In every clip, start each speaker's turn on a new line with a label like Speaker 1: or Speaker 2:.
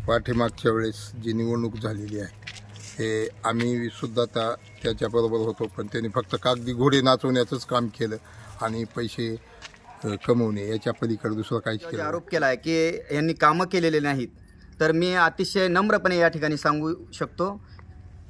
Speaker 1: पाठीमागच्या वेळेस जी निवडणूक झालेली आहे हे आम्ही सुद्धा त्याच्याबरोबर होतो, पण त्यांनी फक्त कागदी घोडे नाचवण्याचंच काम केलं आणि पैसे कमवणे याच्या पलीकडे दुसरं काहीच केलं.
Speaker 2: आरोप केला आहे की यांनी कामं केलेले नाहीत, तर मी अतिशय नम्रपणे या ठिकाणी सांगू शकतो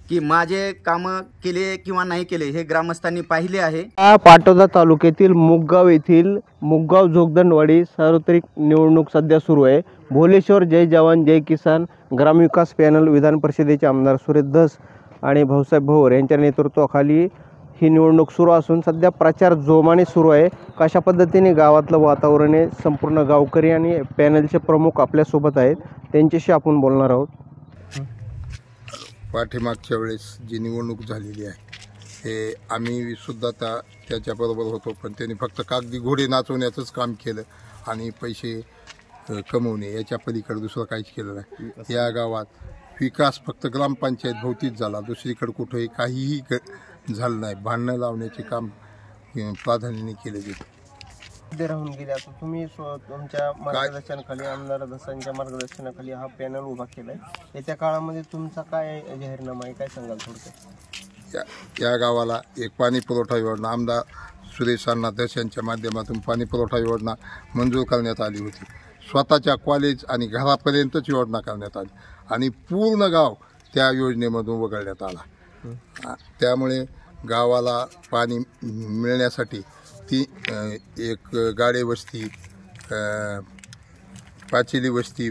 Speaker 2: की माझे कामं केले किंवा नाही केले हे ग्रामस्थांनी पाहिले आहे.
Speaker 3: पाटोदा तालुक्यातील मुगगाव येथील मुगगाव जोगदंडवाडी सार्वत्रिक निवडणूक सध्या सुरू आहे. भोलेश्वर जय जवान जय किसान ग्रामविकास पॅनल विधान परिषदेचे आमदार सुरेश धस आणि भाऊसाहेब भोवर यांच्या नेतृत्वाखाली ही निवडणूक सुरू असून सध्या प्रचार जोमाने सुरू आहे. कशा पद्धतीने गावातलं वातावरण आहे, संपूर्ण गावकरी आणि पॅनलचे प्रमुख आपल्यासोबत आहेत, त्यांच्याशी आपण बोलणार आहोत.
Speaker 1: पाठीमागच्या वेळेस जी निवडणूक झालेली आहे हे आम्ही सुद्धा त्याच्याबरोबर होतो, पण त्यांनी फक्त कागदी घोडे नाचवण्याचंच काम केलं आणि पैसे कमवणे याच्या पलीकडे दुसरं काहीच केलं नाही. या गावात विकास फक्त ग्रामपंचायत भोवतीच झाला, दुसरीकडे कुठेही काहीही झालं नाही. भांडणं लावण्याचे काम प्राधान्याने केले गेले.
Speaker 3: राहून गेले. आता तुम्ही तुमच्या मार्गदर्शनाखाली आमदार धसांच्या मार्गदर्शनाखाली हा पॅनल उभा केलाय. येत्या काळामध्ये तुमचा काय जाहीरनामा आहे, काय सांगाल थोडक्यात?
Speaker 1: या गावाला एक पाणी पुरवठा योजना आमदार सुरेश धस यांच्या माध्यमातून पाणी पुरवठा योजना मंजूर करण्यात आली होती. स्वतःच्या कॉलेज आणि घरापर्यंतच योजना करण्यात आली आणि पूर्ण गाव त्या योजनेमधून वगळण्यात आला. त्यामुळे गावाला पाणी मिळण्यासाठी ती एक गाडे वस्ती, पाचेली वस्ती,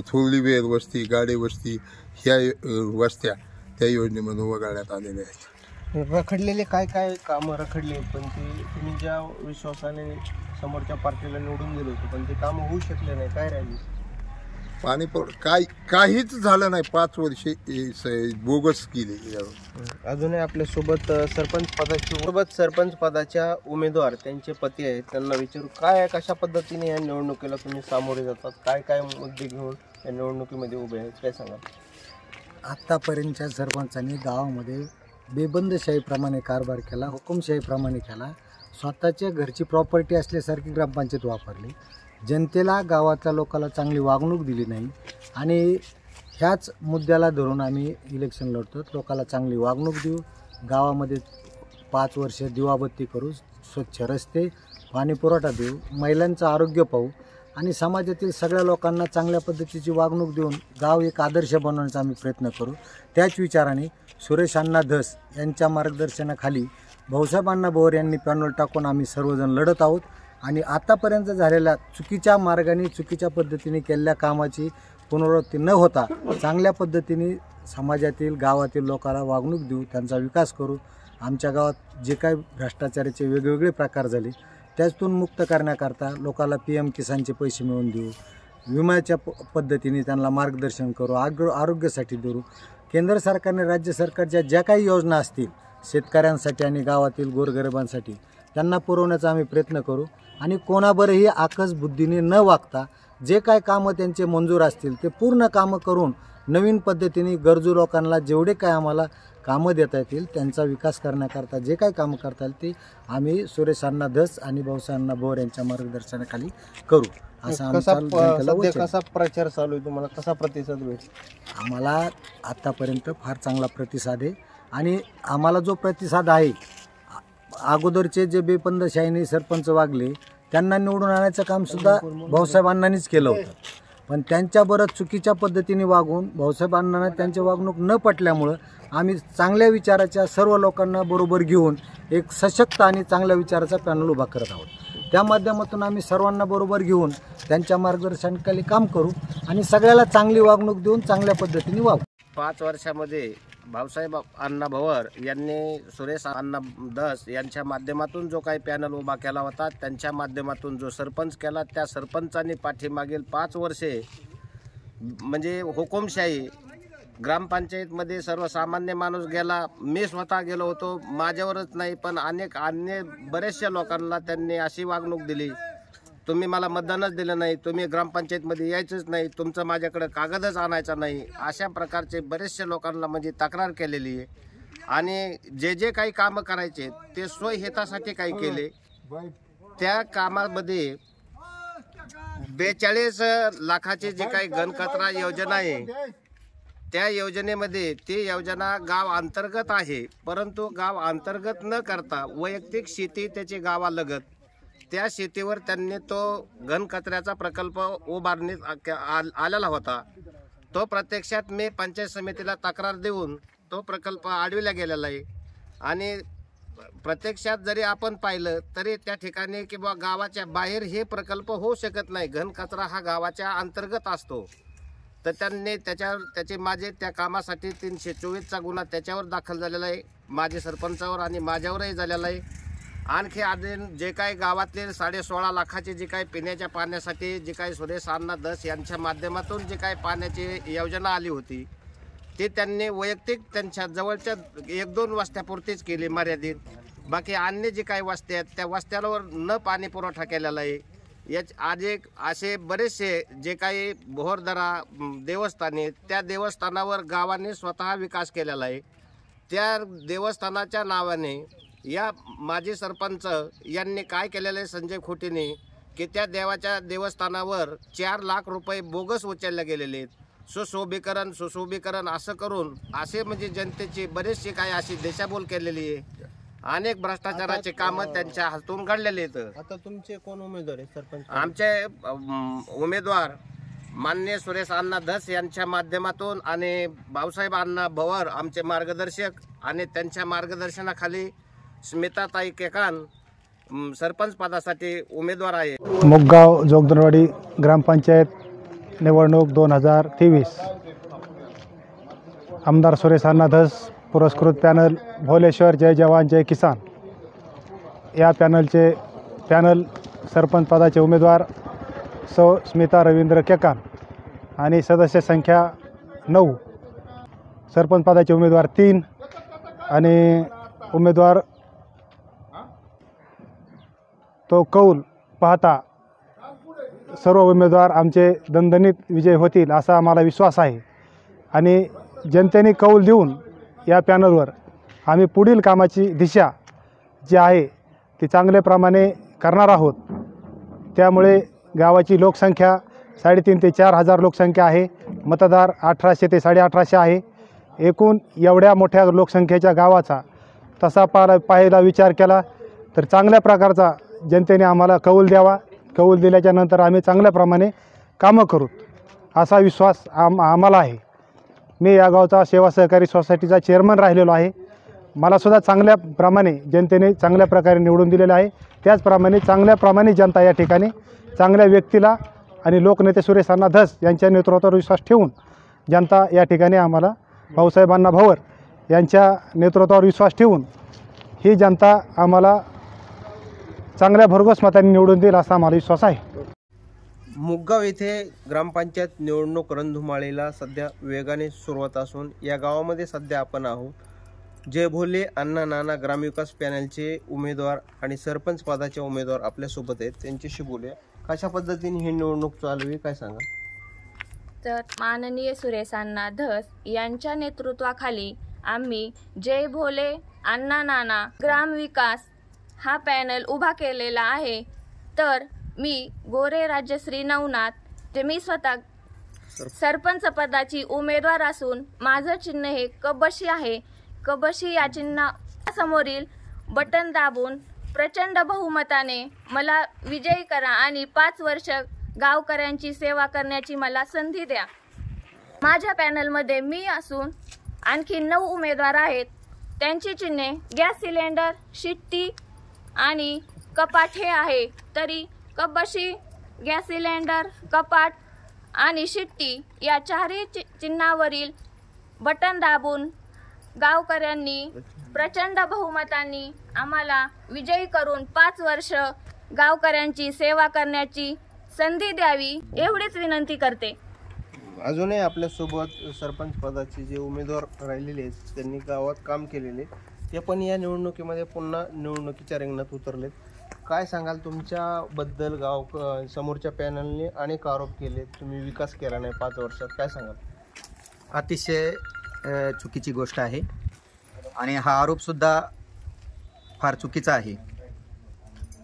Speaker 1: थोरलीवेर वस्ती, गाडे वस्ती ह्या वस्त्या त्या योजनेमधून वगळण्यात आलेल्या आहेत.
Speaker 3: रखडलेले काय काय कामं रखडले, पण ते तुम्ही ज्या विश्वासाने समोरच्या पार्टीला निवडून दिलं होतं पण ते कामं होऊ शकले नाही, काय राहिले?
Speaker 1: पाणी काहीच झालं नाही. 5 वर्षे बोगस केले.
Speaker 3: अजूनही आपल्यासोबत सरपंच पदाच्या उमेदवार त्यांचे पती आहेत, त्यांना विचारू काय कशा पद्धतीने या निवडणुकीला तुम्ही सामोरे जातात, काय काय मुद्दे घेऊन या निवडणुकीमध्ये उभे आहेत, काय सांगा?
Speaker 4: आत्तापर्यंतच्या सरपंचांनी गावामध्ये बेबंदशाहीप्रमाणे कारभार केला, हुकुमशाहीप्रमाणे केला. स्वतःच्या घरची प्रॉपर्टी असल्यासारखी ग्रामपंचायत वापरली. जनतेला गावातल्या लोकांना चांगली वागणूक दिली नाही आणि ह्याच मुद्द्याला धरून आम्ही इलेक्शन लढतो. लोकांना चांगली वागणूक देऊ, गावामध्ये 5 वर्ष दिवाबत्ती करू, स्वच्छ रस्ते, पाणी पुरवठा देऊ, महिलांचं आरोग्य पाहू आणि समाजातील सगळ्या लोकांना चांगल्या पद्धतीची वागणूक देऊन गाव एक आदर्श बनवण्याचा आम्ही प्रयत्न करू. त्याच विचाराने सुरेश धस यांच्या मार्गदर्शनाखाली भाऊसाहेब भोवर यांनी पॅनल टाकून आम्ही सर्वजण लढत आहोत आणि आतापर्यंत झालेल्या चुकीच्या मार्गाने चुकीच्या पद्धतीने केलेल्या कामाची पुनरावृत्ती न होता चांगल्या पद्धतीने समाजातील गावातील लोकांना वागणूक देऊ, त्यांचा विकास करू. आमच्या गावात जे काही भ्रष्टाचाराचे वेगवेगळे प्रकार झाले त्यातून मुक्त करण्याकरता लोकांना PM किसानचे पैसे मिळवून देऊ, विम्याच्या पद्धतीने त्यांना मार्गदर्शन करू, आरोग्यासाठी देऊ. केंद्र सरकारने राज्य सरकारच्या ज्या काही योजना असतील शेतकऱ्यांसाठी आणि गावातील गोरगरिबांसाठी त्यांना पुरवण्याचा आम्ही प्रयत्न करू आणि कोणाबरही आकस बुद्धीने न वागता जे काय कामं त्यांचे मंजूर असतील ते पूर्ण कामं करून नवीन पद्धतीने गरजू लोकांना जेवढे काय आम्हाला कामं देता येतील त्यांचा विकास करण्याकरता जे काय कामं करता येईल ते आम्ही सुरेश धस आणि भाऊसाहेब भोवर यांच्या मार्गदर्शनाखाली करू.
Speaker 3: कसा प्रचार चालू आहे, तुम्हाला कसा प्रतिसाद भेटतो?
Speaker 4: आम्हाला आत्तापर्यंत फार चांगला प्रतिसाद आहे आणि आम्हाला जो प्रतिसाद आहे अगोदरचे जे बेबंदशाहीने सरपंच वागले त्यांना निवडून आणायचं कामसुद्धा भाऊसाहेबांनीच केलं होतं, पण त्यांच्याबरोबर चुकीच्या पद्धतीने वागून भाऊसाहेबांना त्यांची वागणूक न पटल्यामुळं आम्ही चांगल्या विचाराच्या सर्व लोकांना बरोबर घेऊन एक सशक्त आणि चांगल्या विचाराचा पॅनल उभा करत आहोत. त्या माध्यमातून आम्ही सर्वांना बरोबर घेऊन त्यांच्या मार्गदर्शनाखाली काम करू आणि सगळ्याला चांगली वागणूक देऊन चांगल्या पद्धतीने वागू.
Speaker 3: 5 वर्षामध्ये भाऊसाहेब भोवर यांनी सुरेश धस यांच्या माध्यमातून जो काही पॅनल उभा केला होता, त्यांच्या माध्यमातून जो सरपंच केला, त्या सरपंचांनी पाठीमागील 5 वर्षे म्हणजे हुकुमशाही ग्रामपंचायतमध्ये सर्वसामान्य माणूस गेला, मी स्वतः गेलो होतो, माझ्यावरच नाही पण अन्य बऱ्याचशा लोकांना त्यांनी अशी वागणूक दिली, तुम्ही मला मतदानच दिलं नाही, तुम्ही ग्रामपंचायतमध्ये यायचंच नाही, तुमचं माझ्याकडे कागदच आणायचा नाही, अशा प्रकारचे बरेचशा लोकांना म्हणजे तक्रार केलेली आहे. आणि जे काही कामं करायचे ते स्वहितासाठी काही केले. त्या कामामध्ये 42 लाखाची जी काही घनकचरा योजना आहे त्या योजनेमध्ये ती योजना गाव अंतर्गत आहे, परंतु गाव अंतर्गत न करता वैयक्तिक शेती त्याची गावालगत त्या शेतीवर त्यांनी तो घनकचऱ्याचा प्रकल्प उभारण्यात आलेला होता। तो प्रत्यक्षात मी पंचायत समितीला तक्रार देऊन तो प्रकल्प अडविला गेलेला आहे आणि प्रत्यक्षात जरी आपण पाहिलं तरी त्या ठिकाणी किंवा गावाच्या बाहेर हे प्रकल्प होऊ शकत नाही। घनकचरा हा गावाच्या अंतर्गत असतो। तर त्यांनी त्याचे माझे त्या कामासाठी 324चा गुन्हा त्याच्यावर दाखल झालेला आहे, माझे सरपंचावर आणि माझ्यावरही झालेला आहे। आणखी अजून जे काही गावातले 16.5 लाखाची जी काही पिण्याच्या पाण्यासाठी जी काही सुरेश अण्णा धस यांच्या माध्यमातून जी काही पाण्याची योजना आली होती ते त्यांनी वैयक्तिक त्यांच्या जवळच्या 1-2 वस्त्यापुरतीच केली मर्यादित। बाकी अन्य जी काही वस्त्या आहेत त्या वस्त्यावर न पाणी पुरवठा केलेला आहे। आज एक असे बरेचसे जे काही भोरदरा देवस्थाने त्या देवस्थानावर गावाने स्वतः विकास केलेला आहे। त्या देवस्थानाच्या नावाने या माजी सरपंच यांनी काय केलेलं आहे संजय खोटेने की त्या देवाच्या देवस्थानावर 4 लाख रुपये बोगस उचलले गेलेले आहेत। सुशोभीकरण असं करून असे म्हणजे जनतेची बरेचशी काही अशी दिशाभूल केलेली आहे। अनेक भ्रष्टाचाराचे काम त्यांच्या हातून घडलेले आहेत।
Speaker 5: आता तुमचे कोण उमेदवार आहेत सरपंच?
Speaker 3: आमचे उमेदवार माननीय सुरेश अण्णा धस यांच्या माध्यमातून आणि भाऊसाहेब अण्णा भवर आमचे मार्गदर्शक आणि त्यांच्या मार्गदर्शनाखाली स्मिताताई केकान सरपंच पदासाठी उमेदवार आहे।
Speaker 6: मुगगाव जोगदनवाडी ग्रामपंचायत निवडणूक 2023 आमदार सुरेश अण्णा धस पुरस्कृत पॅनल भोलेश्वर जय जवान जय किसान या पॅनल सरपंच पदाचे उमेदवार सौ स्मिता रवींद्र केकान आणि सदस्य संख्या 9, सरपंच पदाचे उमेदवार 3 आणि उमेदवार तो कौल पाहता सर्व उमेदवार आमचे दणदणीत विजय होतील असा आम्हाला विश्वास आहे आणि जनतेने कौल देऊन या पॅनलवर आम्ही पुढील कामाची दिशा जी आहे ती चांगल्याप्रमाणे करणार आहोत। त्यामुळे गावाची लोकसंख्या 3,500 ते 4,000 लोकसंख्या आहे, मतदार 1800 ते 1850 आहे। एकूण एवढ्या मोठ्या लोकसंख्येच्या गावाचा तसा पाहायला विचार केला तर चांगल्या प्रकारचा जनतेने आम्हाला कौल द्यावा। कौल दिल्याच्या नंतर आम्ही चांगल्याप्रमाणे कामं करू असा विश्वास आम्हाला आहे। मी या गावचा सेवा सहकारी सोसायटीचा चेअरमन राहिलेलो आहे। मलासुद्धा चांगल्याप्रमाणे जनतेने चांगल्या प्रकारे निवडून दिलेलं आहे। त्याचप्रमाणे चांगल्याप्रमाणे जनता या ठिकाणी चांगल्या व्यक्तीला आणि लोकनेते सुरेश अण्णा धस यांच्या नेतृत्वावर विश्वास ठेवून जनता या ठिकाणी आम्हाला भाऊसाहेब अण्णा भवर यांच्या नेतृत्वावर विश्वास ठेवून ही जनता आम्हाला चांगल्या भरघोस मतांनी निवडून देईल असा आम्हाला विश्वास आहे।
Speaker 5: मुगगाव येथे ग्रामपंचायत निवडणूक रणधुमाळीला सध्या वेगाने सुरुवात असून या गावामध्ये सध्या आपण आहोत। जय भोले अण्णा नाना ग्रामविकास पॅनलचे उमेदवार आणि सरपंच पदाचे उमेदवार आपल्यासोबत आहेत, त्यांच्याशी बोलूया। कशा पद्धतीने ही निवडणूक चालू आहे काय सांगा?
Speaker 7: तर माननीय सुरेश अण्णा धस यांच्या नेतृत्वाखाली आम्ही जय भोले अण्णा नाना ग्रामविकास हा पॅनल उभा केलेला आहे। तर मी गोरे राजश्री नवनाथ जे मी स्वतः सरपंच पदाची उमेदवार असून माझं चिन्ह हे कबशी आहे। कबशी या चिन्हासमोरील बटन दाबून प्रचंड बहुमताने मला विजयी करा आणि 5 वर्ष गावकऱ्यांची सेवा करण्याची मला संधी द्या। माझ्या पॅनलमध्ये मी असून आणखी 9 उमेदवार आहेत। त्यांची चिन्हे गॅस सिलेंडर, शिट्टी आणि कपाट हे आहे। तरी कबशी, गॅस सिलेंडर, कपाट आणि शिट्टी या 4ही चिन्हावरील बटन दाबून गावकऱ्यांनी प्रचंड बहुमतांनी आम्हाला विजयी करून 5 वर्ष गावकऱ्यांची सेवा करण्याची संधी द्यावी एवढीच विनंती करते।
Speaker 5: अजूनही आपल्यासोबत सरपंच पदाचे जे उमेदवार राहिलेले आहेत त्यांनी गावात काम केलेले ते पण या निवडणुकीमध्ये पुन्हा निवडणुकीच्या रिंगणात उतरलेत। काय सांगाल तुमच्याबद्दल? गाव समोरच्या पॅनलने अनेक आरोप केले, तुम्ही विकास केला नाही 5 वर्षात, काय सांगाल?
Speaker 2: अतिशय चुकीची गोष्ट आहे आणि हा आरोपसुद्धा फार चुकीचा आहे।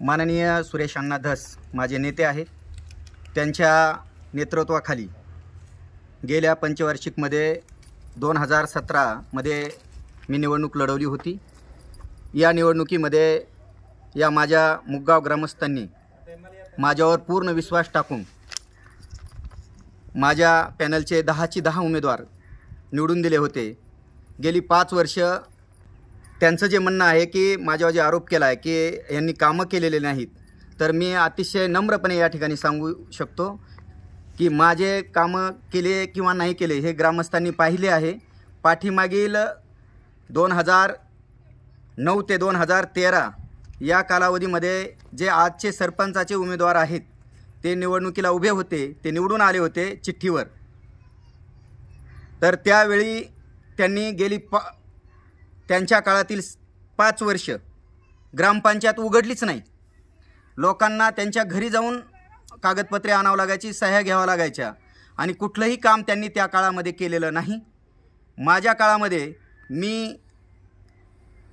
Speaker 2: माननीय सुरेश अण्णा धस माझे नेते आहेत त्यांच्या नेतृत्वाखाली गेल्या पंचवार्षिकमध्ये 2017मध्ये मी निवडणूक लढवली होती. या निवडणुकीमध्ये या माझ्या मुगगाव ग्रामस्थांनी माझ्यावर पूर्ण विश्वास टाकून माझ्या पॅनलचे 10ची 10 उमेदवार निवडून दिले होते. गेली 5 वर्ष त्यांचं जे म्हणणं आहे की माझ्यावर जे आरोप केला आहे की यांनी कामं केलेले नाहीत, तर मी अतिशय नम्रपणे या ठिकाणी सांगू शकतो की माझे कामं केले किंवा नाही केले हे ग्रामस्थांनी पाहिले आहे. पाठीमागील 2009 ते 2013 या कालावधीमध्ये जे आजचे सरपंचाचे उमेदवार आहेत ते निवडणुकीला उभे होते, ते निवडून आले होते चिठ्ठीवर. तर त्यावेळी त्यांनी गेली त्यांच्या काळातील 5 वर्ष ग्रामपंचायत उघडलीच नाही. लोकांना त्यांच्या घरी जाऊन कागदपत्रे आणावं लागायची, सह्या घ्याव्या लागायच्या आणि कुठलंही काम त्यांनी त्या काळामध्ये केलेलं नाही. माझ्या काळामध्ये मी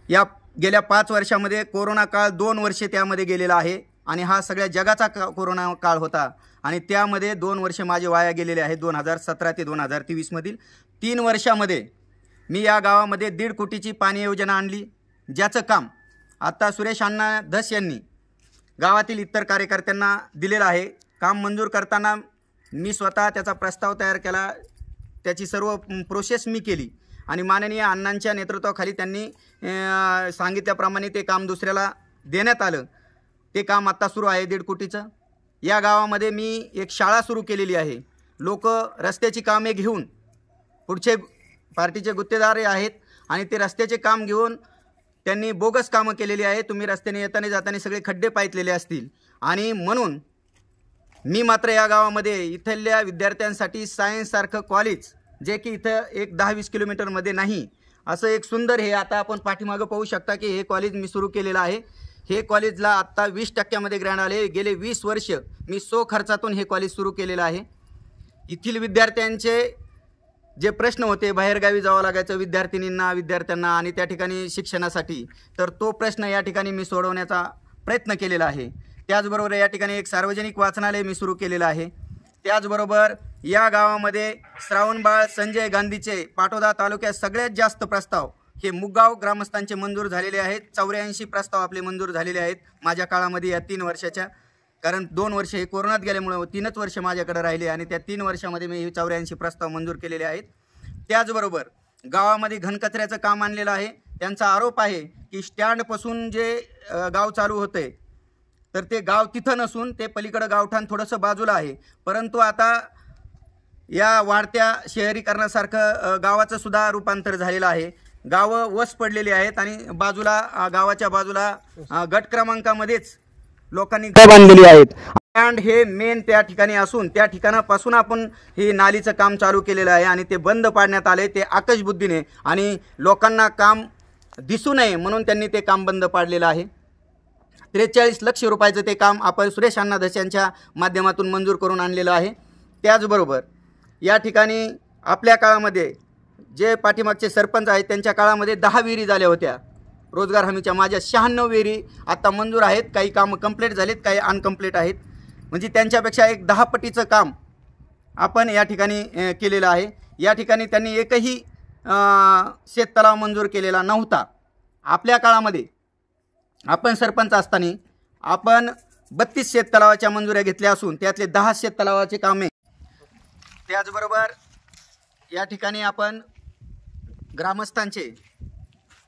Speaker 2: या गेल्या 5 वर्षामध्ये कोरोना काळ 2 वर्षे त्यामध्ये गेलेला आहे आणि हा सगळ्या जगाचा कोरोना काळ होता आणि त्यामध्ये 2 वर्ष माझे वाया गेलेले आहेत. 2017 ते 2023मधील 3 वर्षामध्ये मी या गावामध्ये 1.5 कोटीची पाणी योजना आणली, ज्याचं काम आता सुरेश अण्णा धस यांनी गावातील इतर कार्यकर्त्यांना दिलेलं आहे. काम मंजूर करताना मी स्वतः त्याचा प्रस्ताव तयार केला, त्याची सर्व प्रोसेस मी केली आणि माननीय अण्णांच्या नेतृत्वाखाली त्यांनी सांगितल्याप्रमाणे ते काम दुसऱ्याला देण्यात आलं. ते काम आत्ता सुरू आहे 1.5 कोटीचं. या गावामध्ये मी एक शाळा सुरू केलेली आहे. लोक रस्त्याची कामे घेऊन पुढचे पार्टीचे गुत्तेदार आहेत आणि ते रस्त्याचे काम घेऊन त्यांनी बोगस कामं केलेली आहे. तुम्ही रस्त्याने येताना जाताना सगळे खड्डे पायतलेले असतील आणि म्हणून मी मात्र या गावामध्ये इथल्या विद्यार्थ्यांसाठी सायन्ससारखं कॉलेज, जे की इथं एक 10-20 किलोमीटरमध्ये नाही, असं एक सुंदर हे आता आपण पाठीमागं पाहू शकता की हे कॉलेज मी सुरू केलेलं आहे. हे कॉलेजला आत्ता 20% ग्रँट आले. गेले 20 वर्ष मी खर्चातून हे कॉलेज सुरू केलेलं आहे. येथील विद्यार्थ्यांचे जे प्रश्न होते, बाहेरगावी जावं लागायचं विद्यार्थ्यांना आणि त्या ठिकाणी शिक्षणासाठी, तर तो प्रश्न या ठिकाणी मी सोडवण्याचा प्रयत्न केलेला आहे. त्याचबरोबर या ठिकाणी एक सार्वजनिक वाचनालय मी सुरू केलेलं आहे. त्याचबरोबर या गावामध्ये श्रावणबाळ संजय गांधीचे पाटोदा तालुक्यात सगळ्यात जास्त प्रस्ताव हे मुगगाव ग्रामस्थांचे मंजूर झालेले आहेत. 84 प्रस्ताव आपले मंजूर झालेले आहेत माझ्या काळामध्ये या 3 वर्षाच्या. कारण 2 वर्ष हे कोरोनात गेल्यामुळे 3च वर्ष माझ्याकडे राहिले आणि त्या 3 वर्षामध्ये मी 84 प्रस्ताव मंजूर केलेले आहेत. त्याचबरोबर गावामध्ये घनकचऱ्याचं काम आणलेलं आहे. त्यांचा आरोप आहे की स्टँडपासून जे गाव चालू होते तर ते गाव तिथं नसून ते पलीकडं गावठाण थोडंसं बाजूला आहे. परंतु आता या वाढत्या शहरीकरणासारखं गावाचं सुद्धा रूपांतर झालेलं आहे. गावं वस पडलेली आहेत आणि बाजूला गावाच्या बाजूला गट क्रमांकामध्येच लोकांनी घरं बांधलेली आहेत. आणि हे मेन त्या ठिकाणी असून त्या ठिकाणापासून आपण हे नालीचं काम चालू केलेलं आहे आणि ते बंद पाडण्यात आले, ते आकशबुद्धीने, आणि लोकांना काम दिसू नये म्हणून त्यांनी ते काम बंद पाडलेलं आहे. 43 लक्ष रुपयाचं ते काम आपण सुरेश अण्णा धस यांच्या माध्यमातून मंजूर करून आणलेलं आहे. त्याचबरोबर या ठिकाणी आपल्या काळामध्ये जे पाठीमागचे सरपंच आहेत त्यांच्या काळामध्ये 10 विहिरी झाल्या होत्या रोजगार हमीच्या. माझ्या 96 विहिरी आता मंजूर आहेत. काही कामं कंप्लीट झालीत, काही अनकम्प्लीट आहेत. म्हणजे त्यांच्यापेक्षा एक 10 पटीचं काम आपण या ठिकाणी केलेलं आहे. या ठिकाणी त्यांनी एकही शेततलाव मंजूर केलेला नव्हता. आपल्या काळामध्ये आपण सरपंच असताना आपण 32 शेततलावाच्या मंजुऱ्या घेतल्या असून त्यातले 10 शेततलावाचे कामे. त्याचबरोबर या ठिकाणी आपण ग्रामस्थांचे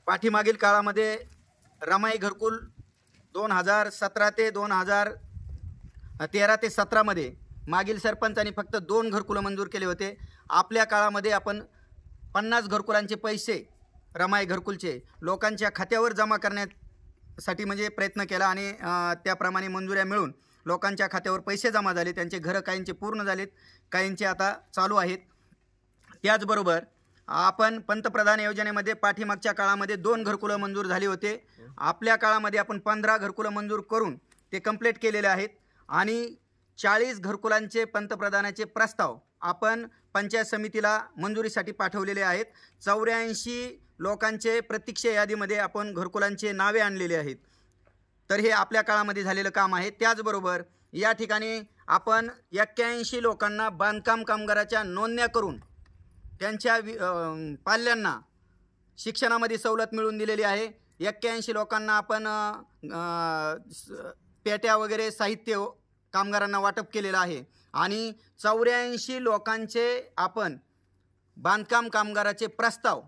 Speaker 2: पाठीमागील काळामध्ये रमाई घरकुल 2017 ते 2013 ते 17मध्ये मागील सरपंचांनी फक्त 2 घरकुलं मंजूर केले होते. आपल्या काळामध्ये आपण 50 घरकुलांचे पैसे रमाई घरकुलचे लोकांच्या खात्यावर जमा करण्यासाठी म्हणजे प्रयत्न केला आणि त्याप्रमाणे मंजुऱ्या मिळून लोकांच्या खात्यावर पैसे जमा झाले. त्यांचे घरं काहींचे पूर्ण झालेत, काहींचे आता चालू आहेत. त्याचबरोबर आपण पंतप्रधान योजनेमध्ये पाठीमागच्या काळामध्ये 2 घरकुलं मंजूर झाली होते. आपल्या काळामध्ये आपण 15 घरकुलं मंजूर करून ते कंप्लीट केलेले आहेत आणि 40 घरकुलांचे पंतप्रधानाचे प्रस्ताव आपण पंचायत समितीला मंजुरीसाठी पाठवलेले आहेत. 84 लोकांचे प्रतीक्षा यादीमध्ये आपण घरकुलांचे नावे आणलेले आहेत. तर हे आपल्या काळामध्ये झालेलं काम आहे. त्याचबरोबर या ठिकाणी आपण 81 लोकांना बांधकाम कामगाराच्या नोंदण्या करून त्यांच्या पाल्यांना शिक्षणामध्ये सवलत मिळवून दिलेली आहे. 81 लोकांना आपण पेट्या वगैरे साहित्य कामगारांना वाटप केलेलं आहे आणि 84 लोकांचे आपण बांधकाम कामगाराचे प्रस्ताव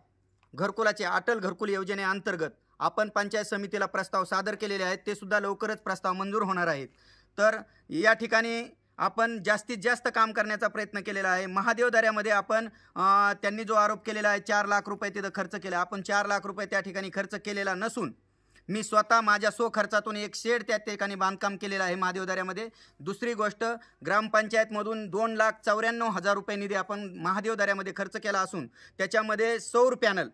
Speaker 2: घरकुलाचे अटल घरकुल योजनेअंतर्गत आपण पंचायत समितीला प्रस्ताव सादर केलेले आहेत. ते सुद्धा लवकरच प्रस्ताव मंजूर होणार आहेत. तर या ठिकाणी आपण जास्तीत जास्त काम करण्याचा प्रयत्न केलेला आहे. महादेव दऱ्यामध्ये आपण त्यांनी जो आरोप केलेला आहे 4 लाख रुपये तिथं खर्च केला, आपण 4 लाख रुपये त्या ठिकाणी खर्च केलेला नसून मी स्वतः माझ्या खर्चातून एक शेड त्या ठिकाणी बांधकाम केलेलं आहे महादेव दऱ्यामध्ये. दुसरी गोष्ट, ग्रामपंचायतमधून 2,94,000 रुपये निधी आपण महादेव दऱ्यामध्ये खर्च केला असून त्याच्यामध्ये सौर पॅनल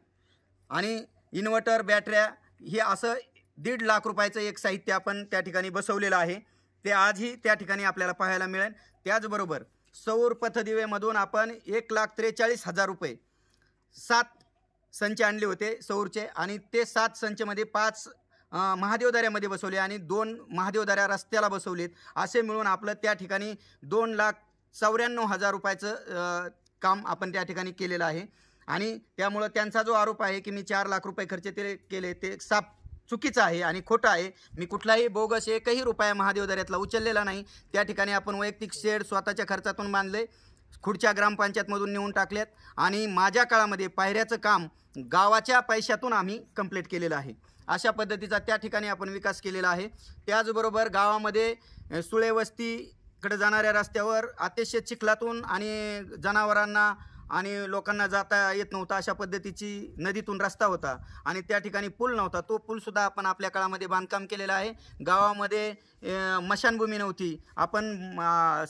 Speaker 2: आणि इन्व्हर्टर बॅटऱ्या हे असं 1.5 लाख रुपयाचं एक साहित्य आपण त्या ठिकाणी बसवलेलं आहे. ते आजही त्या ठिकाणी आपल्याला पाहायला मिळेल. त्याचबरोबर सौर पथदिवेमधून आपण 1,43,000 रुपये 7 संच आणले होते सौरचे आणि ते 7 संचमध्ये 5 महादेव दऱ्यामध्ये बसवले आणि 2 महादेव दऱ्या रस्त्याला बसवलेत. असे मिळून आपलं त्या ठिकाणी 2,94,000 रुपयाचं काम आपण त्या ठिकाणी केलेलं आहे. आणि त्यामुळं त्यांचा जो आरोप आहे की मी 4 लाख रुपये खर्च केले ते साफ चुकीचं आहे आणि खोटं आहे. मी कुठलाही बोगस एकही रुपया महादेव दऱ्यातला उचललेला नाही. त्या ठिकाणी आपण वैयक्तिक शेड स्वतःच्या खर्चातून बांधले, खुर्च्या ग्रामपंचायतमधून नेऊन टाकल्यात आणि माझ्या काळामध्ये पायऱ्याचं काम गावाच्या पैशातून आम्ही कंप्लीट केलेलं आहे. अशा पद्धतीचा त्या ठिकाणी आपण विकास केलेला आहे. त्याचबरोबर गावामध्ये सुळे वस्तीकडे जाणाऱ्या रस्त्यावर अतिशय चिखलातून आणि जनावरांना आणि लोकांना जाता येत नव्हता अशा पद्धतीची नदीतून रस्ता होता आणि त्या ठिकाणी पूल नव्हता. तो पूलसुद्धा आपण आपल्या काळामध्ये बांधकाम केलेलं आहे. गावामध्ये मशानभूमी नव्हती. आपण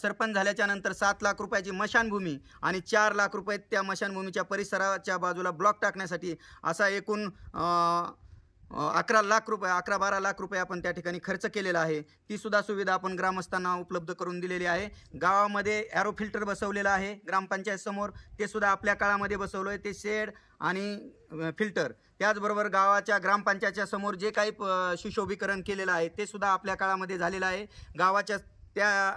Speaker 2: सरपंच झाल्याच्या नंतर 7 लाख रुपयाची मशानभूमी आणि 4 लाख रुपये त्या मशानभूमीच्या परिसराच्या बाजूला ब्लॉक टाकण्यासाठी असा एकूण 11 लाख रुपये 11-12 लाख रुपये आपण त्या ठिकाणी खर्च केलेला आहे. ती सुद्धा सुविधा आपण ग्रामस्थांना उपलब्ध करून दिलेली आहे. गावामध्ये ॲरो फिल्टर बसवलेलं आहे ग्रामपंचायत समोर, ते सुद्धा आपल्या काळामध्ये बसवलं आहे. ते शेड आणि फिल्टर, त्याचबरोबर गावाच्या ग्रामपंचायतच्या समोर जे काही सुशोभीकरण केलेलं आहे ते सुद्धा आपल्या काळामध्ये झालेलं आहे. गावाच्या त्या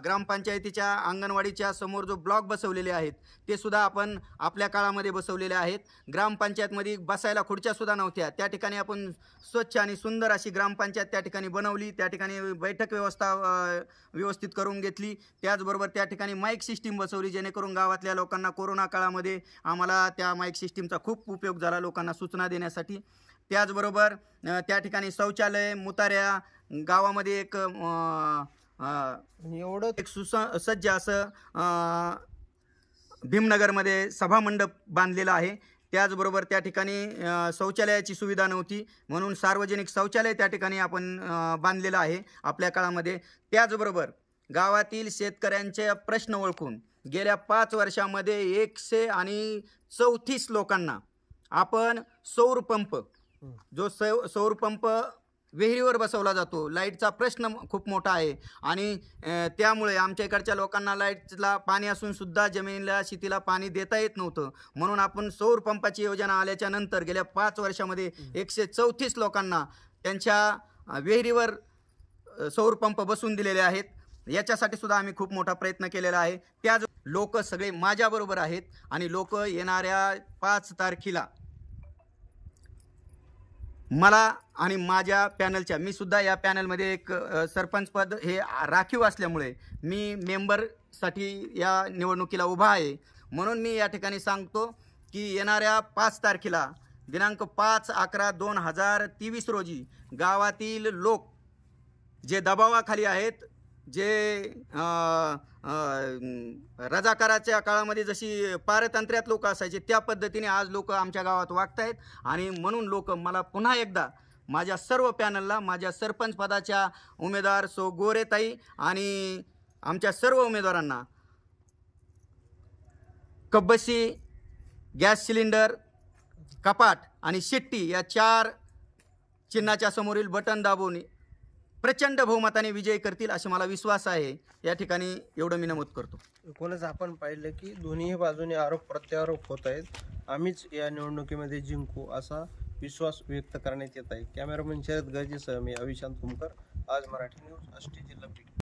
Speaker 2: ग्रामपंचायतीच्या अंगणवाडीच्या समोर जो ब्लॉक बसवलेले आहेत ते सुद्धा आपण आपल्या काळामध्ये बसवलेले आहेत. ग्रामपंचायतमध्ये बसायला खुर्च्यासुद्धा नव्हत्या, त्या ठिकाणी आपण स्वच्छ आणि सुंदर अशी ग्रामपंचायत त्या ठिकाणी बनवली. त्या ठिकाणी बैठक व्यवस्था व्यवस्थित करून घेतली. त्याचबरोबर त्या ठिकाणी माईक सिस्टीम बसवली जेणेकरून गावातल्या लोकांना कोरोना काळामध्ये आम्हाला त्या माईक सिस्टीमचा खूप उपयोग झाला लोकांना सूचना देण्यासाठी. त्याचबरोबर त्या ठिकाणी शौचालय, मुताऱ्या, गावामध्ये एक एवढं एक सुसज्ज असं भीमनगरमध्ये सभामंडप बांधलेला आहे. त्याचबरोबर त्या ठिकाणी शौचालयाची सुविधा नव्हती म्हणून सार्वजनिक शौचालय त्या ठिकाणी आपण बांधलेलं आहे आपल्या काळामध्ये. त्याचबरोबर गावातील शेतकऱ्यांचे प्रश्न ओळखून गेल्या 5 वर्षामध्ये 134 लोकांना आपण सौर पंप, जो सौर पंप विहिरीवर बसवला जातो, लाईटचा प्रश्न खूप मोठा आहे आणि त्यामुळे आमच्या इकडच्या लोकांना लाईटला पाणी असून सुद्धा जमिनीला शेतीला पाणी देता येत नव्हतं. म्हणून आपण सौर पंपाची योजना आल्याच्या नंतर गेल्या 5 वर्षामध्ये 134 लोकांना त्यांच्या विहिरीवर सौर पंप बसवून दिलेले आहेत. याच्यासाठी सुद्धा आम्ही खूप मोठा प्रयत्न केलेला आहे. त्याच लोक सगळे माझ्याबरोबर आहेत आणि लोक येणाऱ्या 5 तारखेला मला आणि माझ्या पॅनलच्या, मी सुद्धा या पॅनलमध्ये एक सरपंच पद हे राखीव असल्यामुळे मी मेंबरसाठी या निवडणुकीला उभा आहे. म्हणून मी या ठिकाणी सांगतो की येणाऱ्या 5 तारखेला दिनांक 5/11/2023 रोजी गावातील लोक जे दबावाखाली आहेत, जे रजाकाराच्या काळामध्ये जशी पारतंत्र्यात लोक असायचे त्या पद्धतीने आज लोक आमच्या गावात वागत आहेत. आणि म्हणून लोक मला पुन्हा एकदा माझ्या सर्व पॅनलला, माझ्या सरपंच पदाच्या उमेदवार सो गोरेताई आणि आमच्या सर्व उमेदवारांना कब्बशी, गॅस सिलेंडर, कपाट आणि शिट्टी या 4 चिन्हाच्या समोरील बटन दाबून प्रचंड बहुमताने विजय करतील असे मला विश्वास आहे. या ठिकाणी एवढं मी नमूद करतो.
Speaker 5: एकूणच आपण पाहिलं की दोन्ही बाजूने आरोप प्रत्यारोप होत आहेत. आम्हीच या निवडणुकीमध्ये जिंकू असा विश्वास व्यक्त करण्यात येत आहे. कॅमेरामन शरद गर्जेसह मी अविशांत कुमकर, आज मराठी न्यूज, आष्टी, जिल्हा बीड.